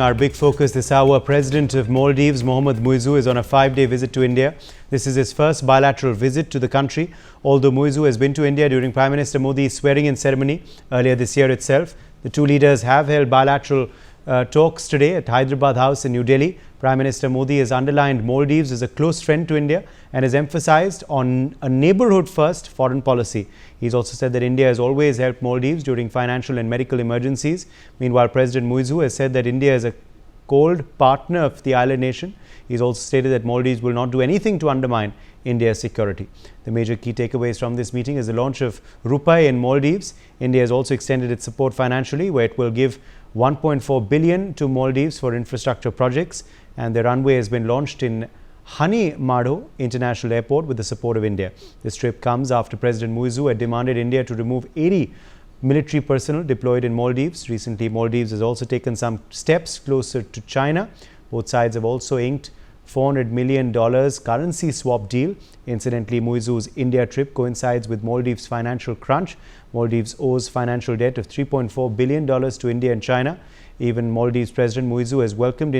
continuing our big focus this hour, President of Maldives Mohammed Muizzu is on a 5-day visit to India. This is his first bilateral visit to the country, although Muizzu has been to India during Prime Minister Modi's swearing-in ceremony earlier this year itself. The two leaders have held bilateral talks today at Hyderabad House in New Delhi. Prime Minister Modi has underlined Maldives as a close friend to India and has emphasized on a neighborhood-first foreign policy. He's also said that India has always helped Maldives during financial and medical emergencies. Meanwhile, President Muizzu has said that India is a cold partner of the island nation. He's also stated that Maldives will not do anything to undermine India's security. The major key takeaways from this meeting is the launch of RuPay in Maldives. India has also extended its support financially, where it will give 1.4 billion to Maldives for infrastructure projects, and the runway has been launched in Muizzu-Modi International Airport with the support of India. This trip comes after President Muizzu had demanded India to remove 80 military personnel deployed in Maldives. Recently, Maldives has also taken some steps closer to China. Both sides have also inked $400 million currency swap deal. Incidentally, Muizzu's India trip coincides with Maldives' financial crunch. Maldives owes financial debt of $3.4 billion to India and China. Even Maldives President Muizzu has welcomed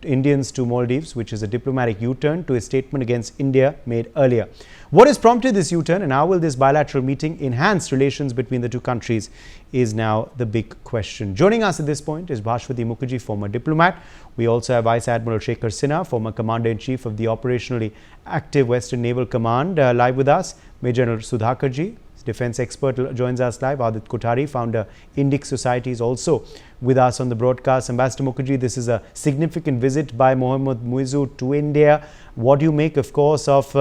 Indians to Maldives, which is a diplomatic U-turn to his statement against India made earlier. What has prompted this U-turn and how will this bilateral meeting enhance relations between the two countries is now the big question. Joining us at this point is Bhashwati Mukherjee, former diplomat. We also have Vice Admiral Shekhar Sinha, former Commander-in-Chief of the Operationally Active Western Naval Command, live with us. Major General Sudhakarji, defense expert, joins us live. Adit Kothari, founder Indic Society, is also with us on the broadcast. Ambassador Mukherjee, this is a significant visit by Mohammed Muizzu to India. What do you make, of course, of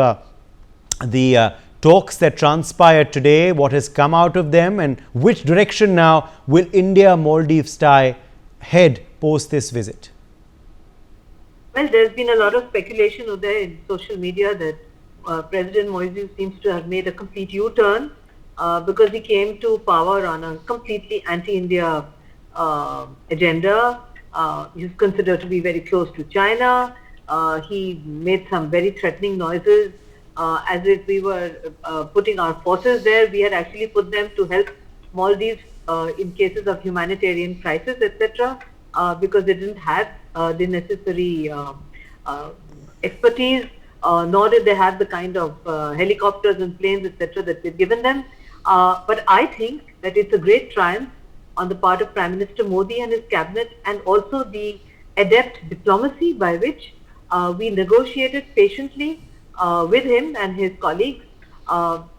the talks that transpired today? What has come out of them, and which direction now will India-Maldives tie head post this visit? Well, there's been a lot of speculation out there in social media that President Muizzu seems to have made a complete U-turn because he came to power on a completely anti-India agenda. He's considered to be very close to China. He made some very threatening noises as if we were putting our forces there. We had actually put them to help Maldives in cases of humanitarian crisis, etc., because they didn't have the necessary expertise, nor did they have the kind of helicopters and planes, etc., that we've given them. But I think that it's a great triumph on the part of Prime Minister Modi and his cabinet, and also the adept diplomacy by which we negotiated patiently with him and his colleagues.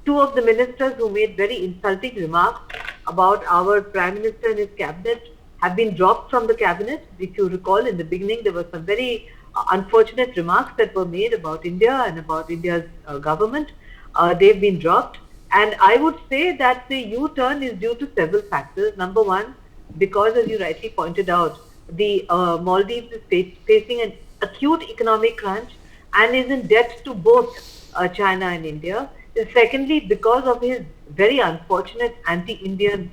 Two of the ministers who made very insulting remarks about our Prime Minister and his cabinet have been dropped from the cabinet. If you recall, in the beginning there were some very unfortunate remarks that were made about India and about India's government. They've been dropped. And I would say that the U-turn is due to several factors. Number one, because as you rightly pointed out, the Maldives is facing an acute economic crunch and is in debt to both China and India. And secondly, because of his very unfortunate anti-Indian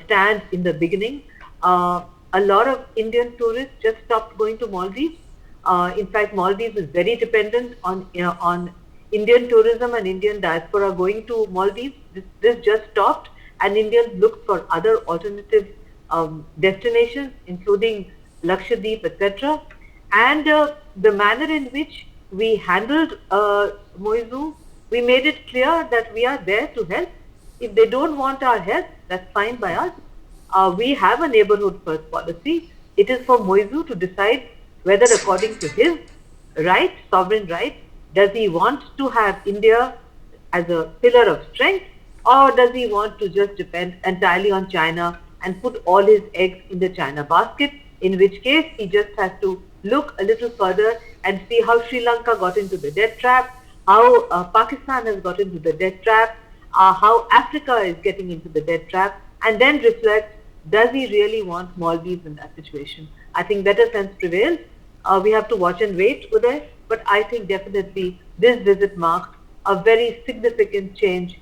stand in the beginning, a lot of Indian tourists just stopped going to Maldives. In fact, Maldives is very dependent on Indian tourism and Indian diaspora going to Maldives. This just stopped, and Indians looked for other alternative destinations, including Lakshadweep, etc. And the manner in which we handled Muizzu, we made it clear that we are there to help. If they don't want our help, that's fine by us. We have a neighborhood first policy. It is for Muizzu to decide whether, according to his right, sovereign right, does he want to have India as a pillar of strength, or does he want to just depend entirely on China and put all his eggs in the China basket, in which case he just has to look a little further and see how Sri Lanka got into the debt trap, how Pakistan has got into the debt trap, how Africa is getting into the debt trap, and then reflect, does he really want Maldives in that situation? I think better sense prevails. We have to watch and wait, Uday, but I think definitely this visit marked a very significant change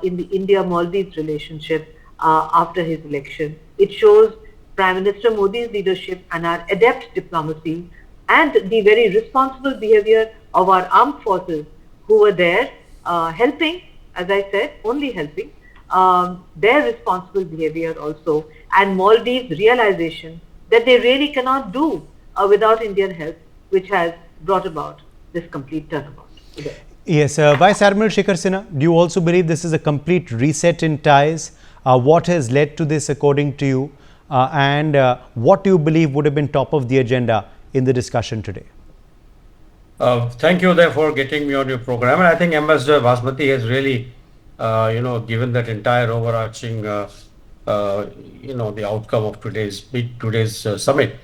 in the India-Maldives relationship after his election. It shows Prime Minister Modi's leadership and our adept diplomacy and the very responsible behavior of our armed forces who were there helping, as I said, only helping, their responsible behavior also, and Maldives' realization that they really cannot do without Indian help, which has brought about this complete turnabout. Yes, Vice Admiral Shikhar Sinha, do you also believe this is a complete reset in ties? What has led to this according to you? And what do you believe would have been top of the agenda in the discussion today? Thank you there for getting me on your program. And I think Ambassador Basmati has really, given that entire overarching, the outcome of today's summit.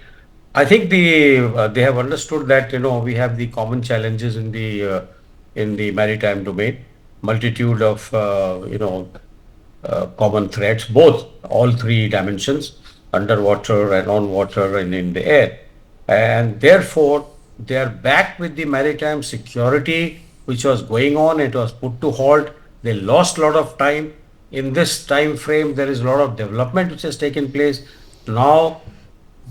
I think they have understood that we have the common challenges in the maritime domain, multitude of common threats, all three dimensions, underwater and on water and in the air, and therefore they are back with the maritime security which was going on. It was put to halt. They lost a lot of time. In this time frame, there is a lot of development which has taken place. Now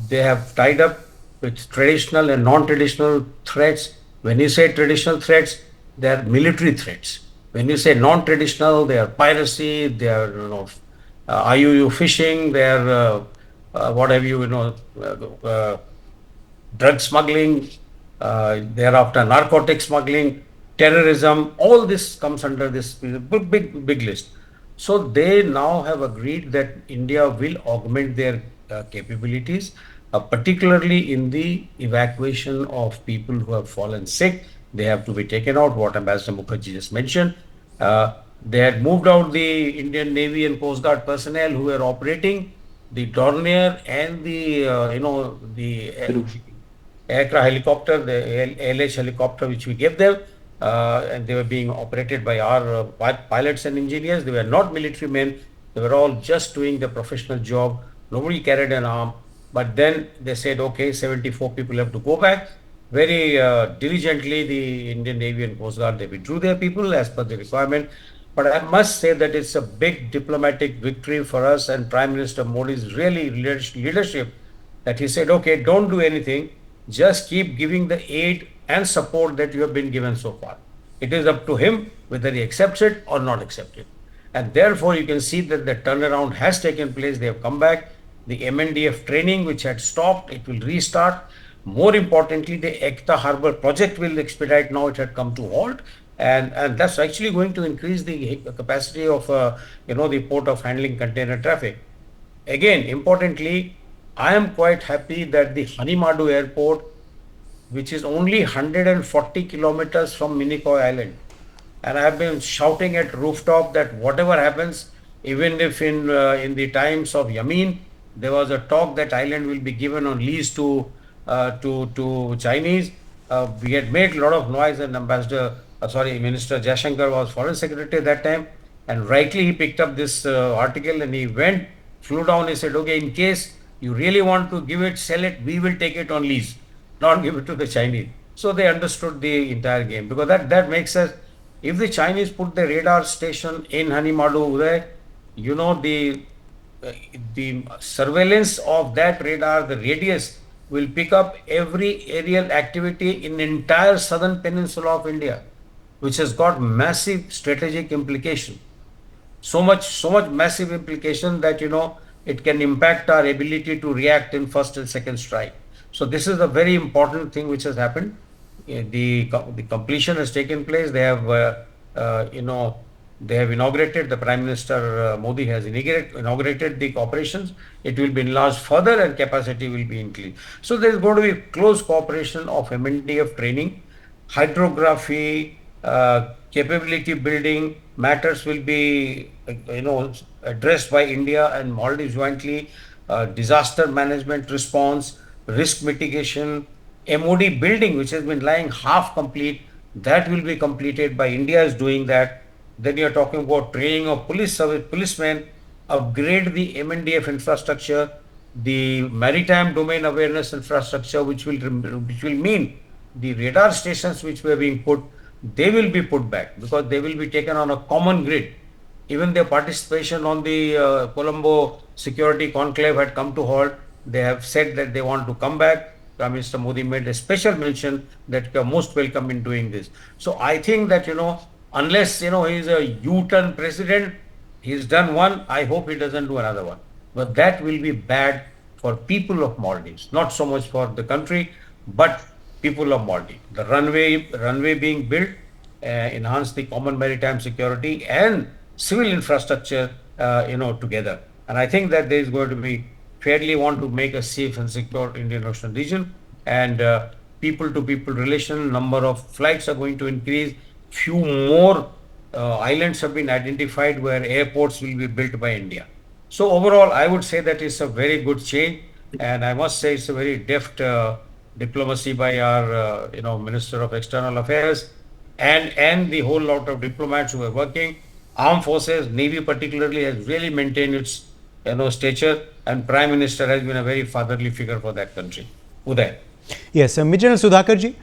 they have tied up with traditional and non-traditional threats. When you say traditional threats, they are military threats. When you say non-traditional, they are piracy, they are IUU fishing, they are what have you, drug smuggling, thereafter narcotic smuggling, terrorism. All this comes under this big list. So they now have agreed that India will augment their capabilities, particularly in the evacuation of people who have fallen sick. They have to be taken out, what Ambassador Mukherjee just mentioned. They had moved out the Indian Navy and Coast Guard personnel who were operating the Dornier and the aircraft helicopter, the ALH helicopter, which we gave them, and they were being operated by our pilots and engineers. They were not military men. They were all just doing the professional job. Nobody carried an arm. But then they said, okay, 74 people have to go back. Very diligently, the Indian Navy and Coast Guard, they withdrew their people as per the requirement. But I must say that it's a big diplomatic victory for us, and Prime Minister Modi's really leadership, that he said, okay, don't do anything, just keep giving the aid and support that you have been given so far. It is up to him whether he accepts it or not accept it. And therefore, you can see that the turnaround has taken place. They have come back. The MNDF training, which had stopped, it will restart. More importantly, the Ekta Harbour project will expedite. Now it had come to halt. And that's actually going to increase the capacity of, the port of handling container traffic. Again, importantly, I am quite happy that the Hanimadu airport, which is only 140 kilometers from Minicoy Island, and I have been shouting at rooftop that whatever happens, even if in the times of Yamin, there was a talk that island will be given on lease to Chinese. We had made a lot of noise, and Minister Jaishankar was Foreign Secretary at that time, and rightly he picked up this article and he flew down. He said, okay, in case you really want to give it, sell it, we will take it on lease, not give it to the Chinese. So they understood the entire game, because that makes us, if the Chinese put the radar station in Hanimadu there, the surveillance of that radar, the radius, will pick up every aerial activity in the entire southern peninsula of India, which has got massive strategic implication. So much massive implication that, it can impact our ability to react in first and second strike. So this is a very important thing which has happened. The completion has taken place. They have, they have inaugurated, the Prime Minister Modi has inaugurated the operations. It will be enlarged further and capacity will be increased. So there is going to be close cooperation of MNDF training, hydrography, capability building matters will be, addressed by India and Maldives jointly, disaster management response, risk mitigation, MOD building, which has been lying half complete, that will be completed by India is doing that. Then you are talking about training of policemen, upgrade the MNDF infrastructure, the maritime domain awareness infrastructure, which will mean the radar stations which were being put, they will be put back because they will be taken on a common grid. Even their participation on the Colombo Security Conclave had come to halt. They have said that they want to come back. Prime Minister Modi made a special mention that you are most welcome in doing this. So I think that, unless, he is a U-turn president, he's done one, I hope he doesn't do another one. But that will be bad for people of Maldives, not so much for the country, but people of Maldives. The runway being built enhance the common maritime security and civil infrastructure, together. And I think that there is going to be fairly want to make a safe and secure Indian Ocean region, and people to people relation, number of flights are going to increase. Few more islands have been identified where airports will be built by India. So overall, I would say that it's a very good change, and I must say it's a very deft diplomacy by our, Minister of External Affairs, and the whole lot of diplomats who are working. Armed forces, Navy particularly, has really maintained its, stature, and Prime Minister has been a very fatherly figure for that country. Uday. Yes, General Sudhakarji,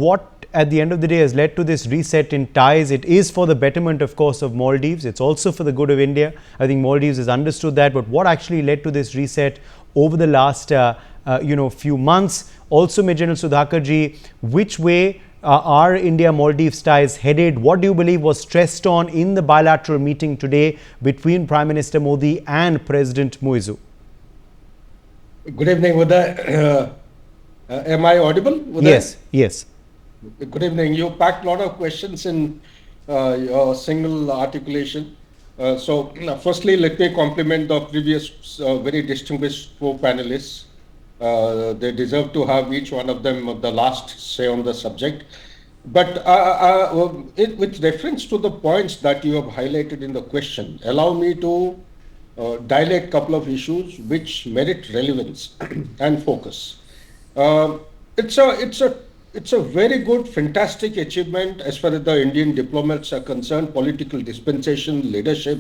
what at the end of the day has led to this reset in ties? It is for the betterment, of course, of Maldives. It's also for the good of India. I think Maldives has understood that. But what actually led to this reset over the last, few months? Also, General Sudhakarji, which way are India-Maldives ties headed? What do you believe was stressed on in the bilateral meeting today between Prime Minister Modi and President Muizzu? Good evening, Uday. Am I audible, Uday? Yes, yes. Good evening. You packed a lot of questions in your single articulation. Firstly, let me compliment the previous very distinguished four panelists. They deserve to have each one of them the last say on the subject. But with reference to the points that you have highlighted in the question, allow me to dilate a couple of issues which merit relevance and focus. It's a very good, fantastic achievement as far as the Indian diplomats are concerned. Political dispensation, leadership,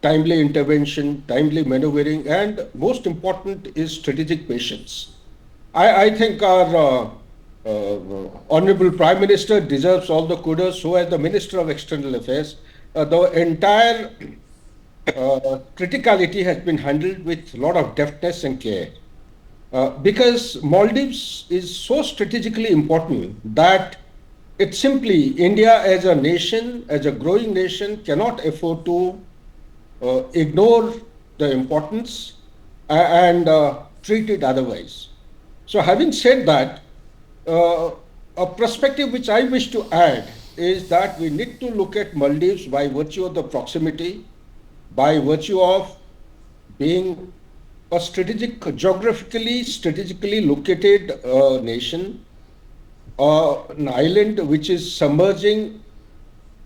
timely intervention, timely maneuvering, and most important is strategic patience. I think our Honorable Prime Minister deserves all the kudos, so as the Minister of External Affairs. The entire criticality has been handled with a lot of deftness and care. Because Maldives is so strategically important that it simply, India as a nation, as a growing nation, cannot afford to ignore the importance and treat it otherwise. So having said that, a perspective which I wish to add is that we need to look at Maldives by virtue of the proximity, by virtue of being a geographically strategically located nation, an island which is submerging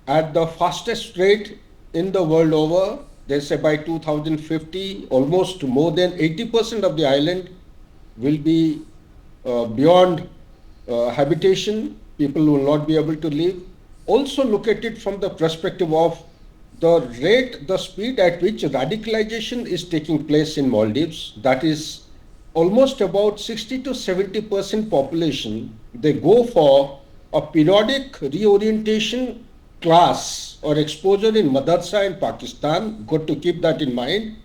at the fastest rate in the world over. They say by 2050, almost more than 80% of the island will be beyond habitation. People will not be able to live. Also look at it from the perspective of the speed at which radicalization is taking place in Maldives. That is almost about 60 to 70% population. They go for a periodic reorientation class or exposure in madrasa in Pakistan. Got to keep that in mind.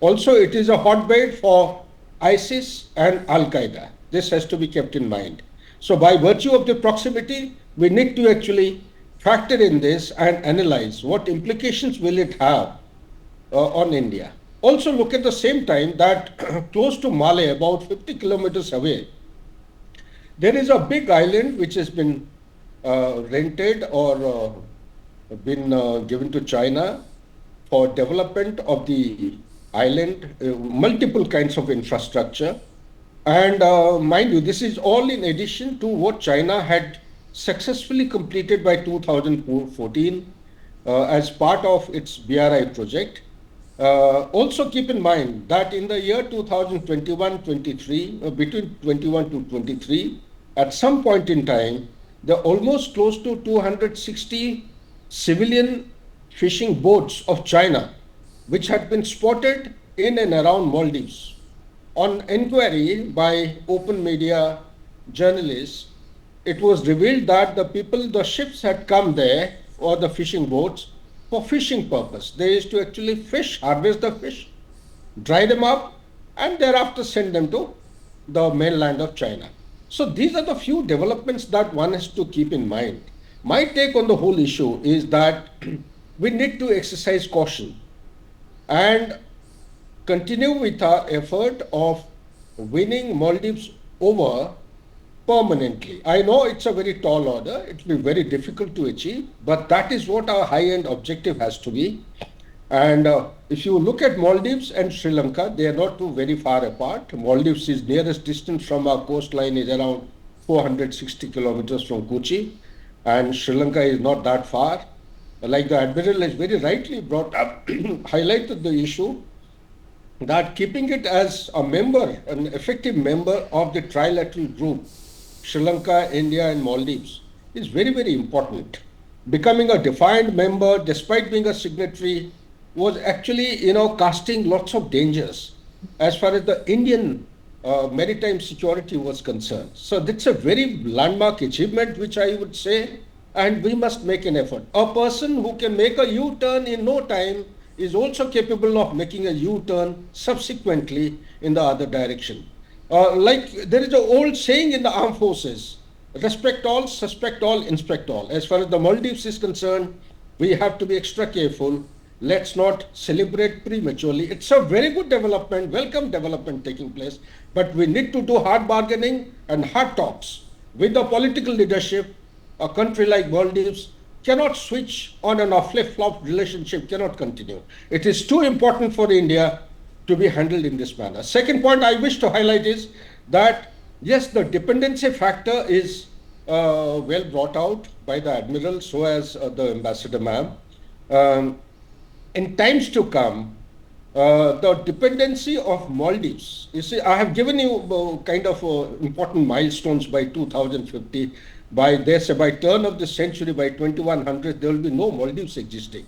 Also, it is a hotbed for ISIS and Al-Qaeda. This has to be kept in mind. So by virtue of the proximity, we need to actually factor in this and analyze what implications will it have on India. Also look at the same time that close to Malé, about 50 kilometers away, there is a big island which has been rented or been given to China for development of the island, multiple kinds of infrastructure. And mind you, this is all in addition to what China had successfully completed by 2014 as part of its BRI project. Also keep in mind that in the year 2021-23, between 21 to 23, at some point in time, there are almost close to 260 civilian fishing boats of China, which had been spotted in and around Maldives. On inquiry by open media journalists, it was revealed that the ships had come there, or the fishing boats, for fishing purpose. They used to actually fish, harvest the fish, dry them up, and thereafter send them to the mainland of China. So these are the few developments that one has to keep in mind. My take on the whole issue is that we need to exercise caution and continue with our effort of winning Maldives over permanently. I know it's a very tall order, it will be very difficult to achieve, but that is what our high-end objective has to be. And if you look at Maldives and Sri Lanka, they are not too very far apart. Maldives is nearest distance from our coastline is around 460 kilometers from Kochi, and Sri Lanka is not that far. Like the Admiral has very rightly brought up, highlighted the issue that keeping it as a member, an effective member of the trilateral group, Sri Lanka, India and Maldives, is very, very important. Becoming a defined member, despite being a signatory, was actually, casting lots of dangers as far as the Indian maritime security was concerned. So that's a very landmark achievement, which I would say, and we must make an effort. A person who can make a U-turn in no time is also capable of making a U-turn subsequently in the other direction. Like there is an old saying in the armed forces, respect all, suspect all, inspect all. As far as the Maldives is concerned, we have to be extra careful. Let's not celebrate prematurely. It's a very good development, welcome development taking place, but we need to do hard bargaining and hard talks with the political leadership. A country like Maldives cannot switch on and off, flip-flop relationship cannot continue. It is too important for India to be handled in this manner. Second point I wish to highlight is that, yes, the dependency factor is well brought out by the Admiral, so as the Ambassador ma'am. In times to come, the dependency of Maldives, you see, I have given you kind of important milestones by 2050. By turn of the century, by 2100, there will be no Maldives existing.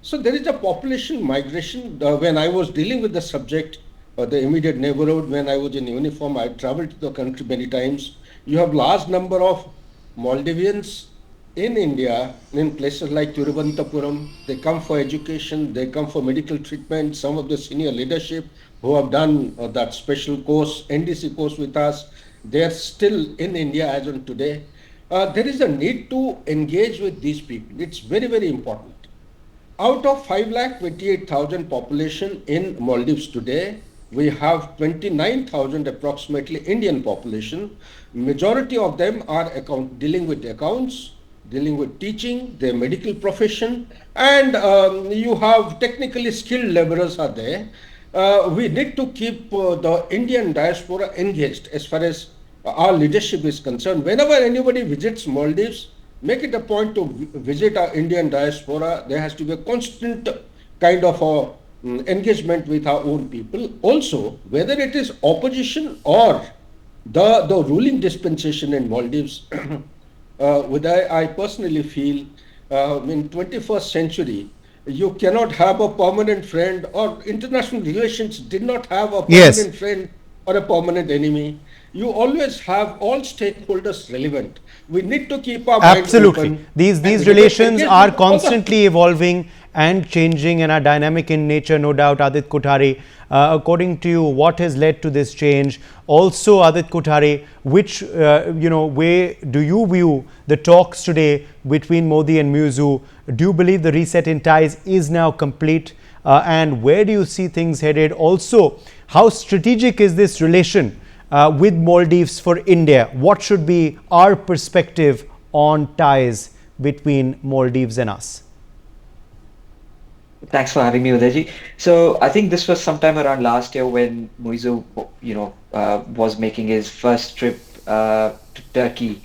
So there is a population migration. When I was dealing with the subject, the immediate neighborhood, when I was in uniform, I traveled to the country many times. You have large number of Maldivians in India, in places like Thiruvananthapuram. They come for education, they come for medical treatment. Some of the senior leadership who have done that special course, NDC course with us, they are still in India as on today. There is a need to engage with these people. It's very, very important. Out of 5,28,000 population in Maldives today, we have 29,000 approximately Indian population. Majority of them are dealing with accounts, dealing with teaching, their medical profession, and you have technically skilled laborers are there. We need to keep the Indian diaspora engaged as far as our leadership is concerned. Whenever anybody visits Maldives, make it a point to visit our Indian diaspora. There has to be a constant kind of engagement with our own people. Also, whether it is opposition or the ruling dispensation in Maldives, I personally feel in 21st century, you cannot have a permanent friend, or international relations did not have a permanent friend or a permanent enemy. You always have all stakeholders relevant. We need to keep our minds open. These relations are constantly evolving and changing and are dynamic in nature, no doubt. Adit Kothari, according to you, what has led to this change? Also, Adit Kothari, which way do you view the talks today between Modi and Muizzu? Do you believe the reset in ties is now complete? And where do you see things headed? Also, how strategic is this relation with Maldives for India? What should be our perspective on ties between Maldives and us? Thanks for having me, Udaji. So I think this was sometime around last year when Muizzu, was making his first trip to Turkey,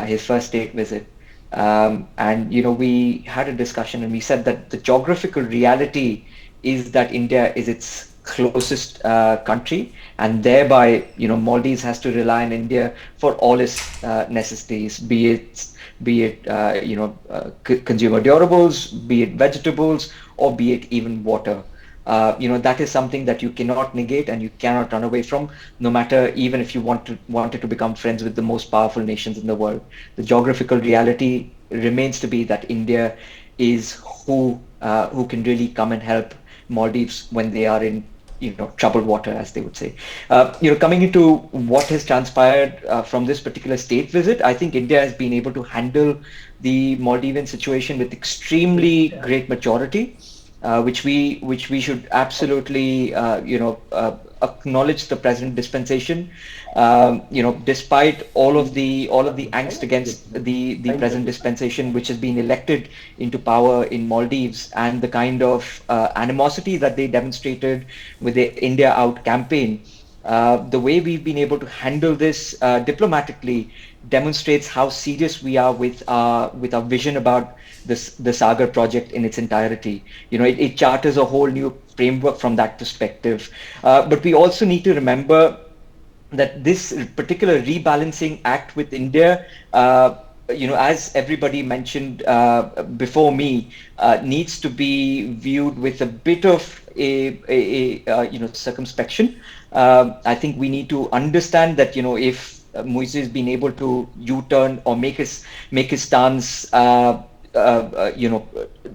his first state visit. And we had a discussion and we said that the geographical reality is that India is its closest country, and thereby Maldives has to rely on India for all its necessities, be it consumer durables, be it vegetables, or be it even water. That is something that you cannot negate and you cannot run away from, no matter even if you wanted to become friends with the most powerful nations in the world. The geographical reality remains to be that India is who can really come and help Maldives when they are in troubled water, as they would say. Coming into what has transpired from this particular state visit, I think India has been able to handle the Maldivian situation with extremely great maturity. which we should absolutely acknowledge the present dispensation. Despite all of the angst against the present dispensation, which has been elected into power in Maldives, and the kind of animosity that they demonstrated with the India Out campaign, the way we've been able to handle this diplomatically demonstrates how serious we are with our vision about the Sagar project in its entirety. It charters a whole new framework from that perspective. But we also need to remember that this particular rebalancing act with India, as everybody mentioned before me, needs to be viewed with a bit of a circumspection. I think we need to understand that if Muizzu has been able to U-turn or make his stance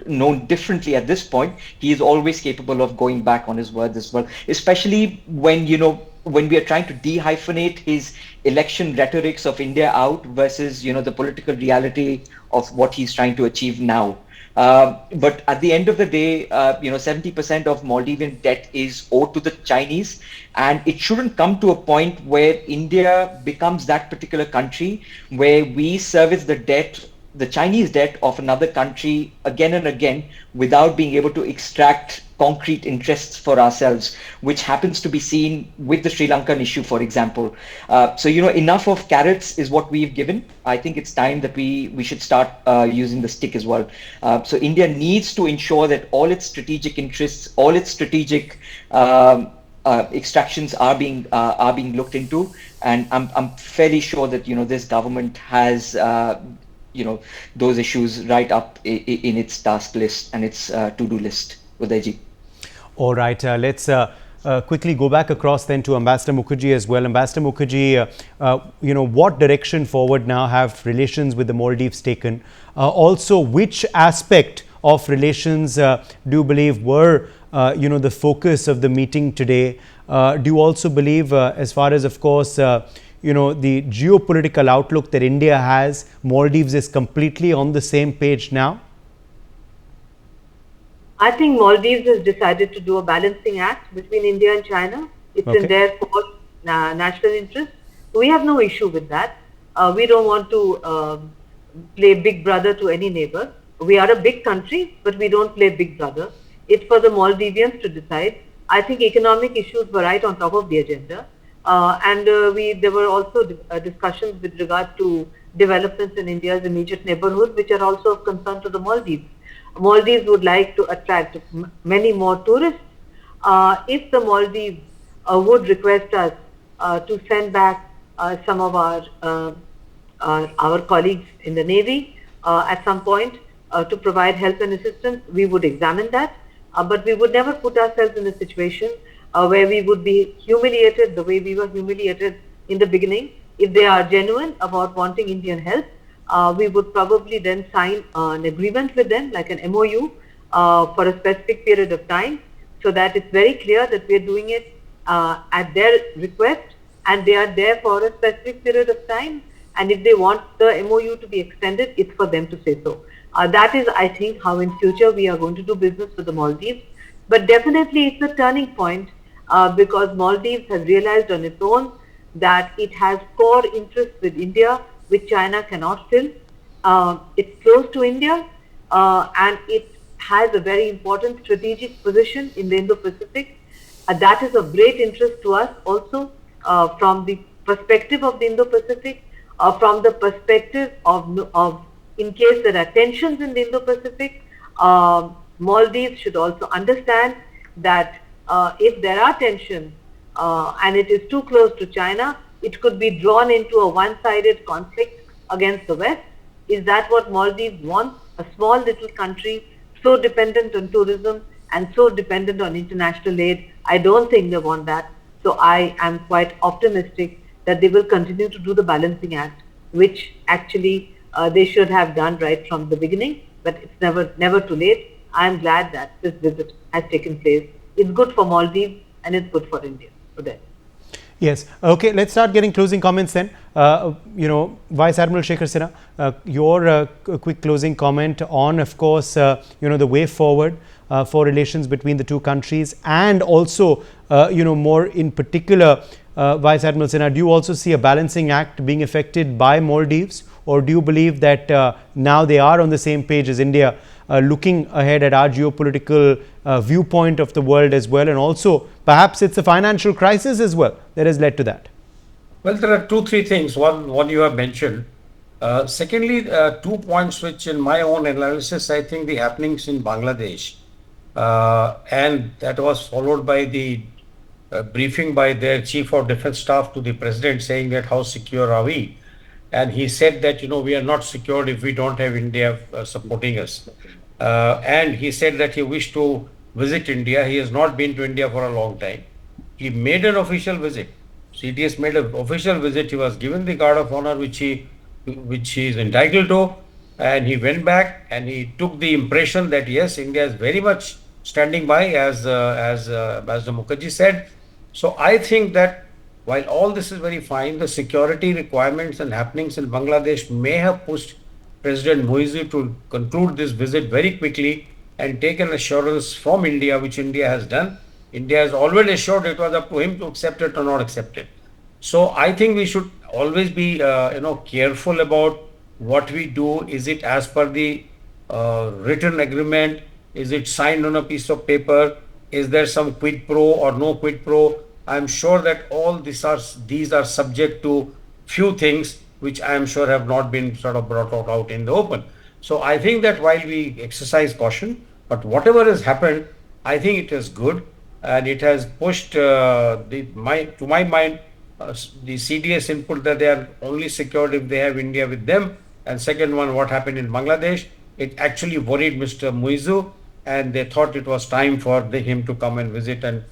known differently at this point, he is always capable of going back on his words as well, especially when we are trying to dehyphenate his election rhetorics of India Out versus the political reality of what he's trying to achieve now. But at the end of the day, 70% of Maldivian debt is owed to the Chinese, and it shouldn't come to a point where India becomes that particular country where we service the Chinese debt of another country again and again without being able to extract concrete interests for ourselves, which happens to be seen with the Sri Lankan issue, for example. So enough of carrots is what we've given. I think it's time that we should start using the stick as well. So India needs to ensure that all its strategic interests, all its strategic extractions are being looked into, and I'm fairly sure that this government has those issues right up in its task list and its to-do list. Udayji. All right, let's quickly go back across then to Ambassador Mukherjee as well. Ambassador Mukherjee, what direction forward now have relations with the Maldives taken? Also, which aspect of relations do you believe were, the focus of the meeting today? Do you also believe, as far as, of course, the geopolitical outlook that India has, Maldives is completely on the same page now? I think Maldives has decided to do a balancing act between India and China. It's in their core national interest. We have no issue with that. We don't want to play big brother to any neighbor. We are a big country, but we don't play big brother. It's for the Maldivians to decide. I think economic issues were right on top of the agenda. There were also discussions with regard to developments in India's immediate neighborhood, which are also of concern to the Maldives. Maldives would like to attract many more tourists. If the Maldives would request us to send back some of our colleagues in the Navy at some point to provide help and assistance, we would examine that. But we would never put ourselves in a situation where we would be humiliated the way we were humiliated in the beginning. If they are genuine about wanting Indian help, we would probably then sign an agreement with them, like an MOU, for a specific period of time, so that it's very clear that we are doing it at their request, and they are there for a specific period of time. And if they want the MOU to be extended, it's for them to say so. That is, I think, how in future we are going to do business with the Maldives. But definitely it's a turning point because Maldives has realized on its own that it has core interests with India, which China cannot fill. It's close to India and it has a very important strategic position in the Indo-Pacific. That is of great interest to us also from the perspective of the Indo-Pacific, from the perspective of in case there are tensions in the Indo-Pacific, Maldives should also understand that if there are tensions and it is too close to China, it could be drawn into a one-sided conflict against the West. Is that what Maldives wants? A small little country so dependent on tourism and so dependent on international aid? I don't think they want that. So I am quite optimistic that they will continue to do the balancing act, which actually they should have done right from the beginning, but it's never too late. I'm glad that this visit has taken place. It's good for Maldives and it's good for India today. Yes. Okay. Let's start getting closing comments then. Vice Admiral Shekhar Sinha, your quick closing comment on, of course, the way forward for relations between the two countries, and also, more in particular, Vice Admiral Sinha, do you also see a balancing act being effected by Maldives, or do you believe that now they are on the same page as India, looking ahead at our geopolitical viewpoint of the world as well, and also perhaps it's a financial crisis as well that has led to that? Well, there are two, three things. One you have mentioned. Secondly, 2 points which, in my own analysis, I think the happenings in Bangladesh, and that was followed by the briefing by their Chief of Defense Staff to the President, saying that how secure are we? And he said that, we are not secured if we don't have India supporting us. And he said that he wished to visit India. He has not been to India for a long time. He made an official visit. CDS made an official visit. He was given the guard of honor which he is entitled to, and he went back and he took the impression that yes, India is very much standing by, as the Mukherjee said. So I think that while all this is very fine, the security requirements and happenings in Bangladesh may have pushed President Muizzu to conclude this visit very quickly and take an assurance from India, which India has done. India has always assured it was up to him to accept it or not accept it. So I think we should always be, careful about what we do. Is it as per the written agreement? Is it signed on a piece of paper? Is there some quid pro or no quid pro? I'm sure that all these are subject to few things which I am sure have not been sort of brought out in the open. So I think that while we exercise caution, but whatever has happened, I think it is good, and it has pushed to my mind the CDS input that they are only secured if they have India with them. And second one, what happened in Bangladesh, it actually worried Mr. Muizzu, and they thought it was time for him to come and visit and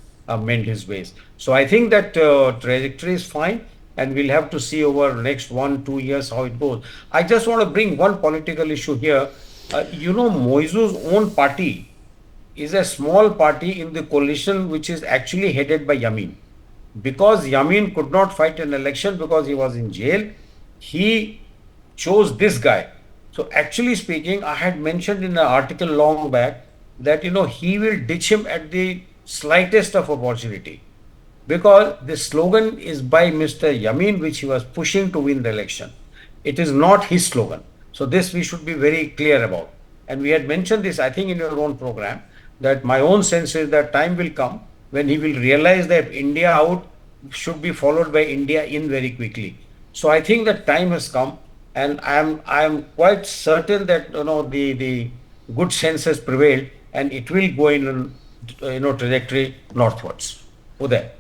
mend his ways. So I think that trajectory is fine, and we'll have to see over the next 1-2 years how it goes. I just want to bring one political issue here. Muizzu's own party is a small party in the coalition which is actually headed by Yamin. Because Yamin could not fight an election because he was in jail, he chose this guy. So actually speaking, I had mentioned in an article long back that he will ditch him at the slightest of opportunity, because the slogan is by Mr. Yamin, which he was pushing to win the election. It is not his slogan. So this we should be very clear about. And we had mentioned this, I think, in your own program, that my own sense is that time will come when he will realize that India out should be followed by India in very quickly. So I think that time has come, and I am quite certain that the good sense has prevailed, and it will go in trajectory northwards. Uday.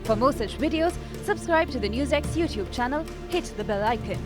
For more such videos, subscribe to the NewsX YouTube channel, hit the bell icon.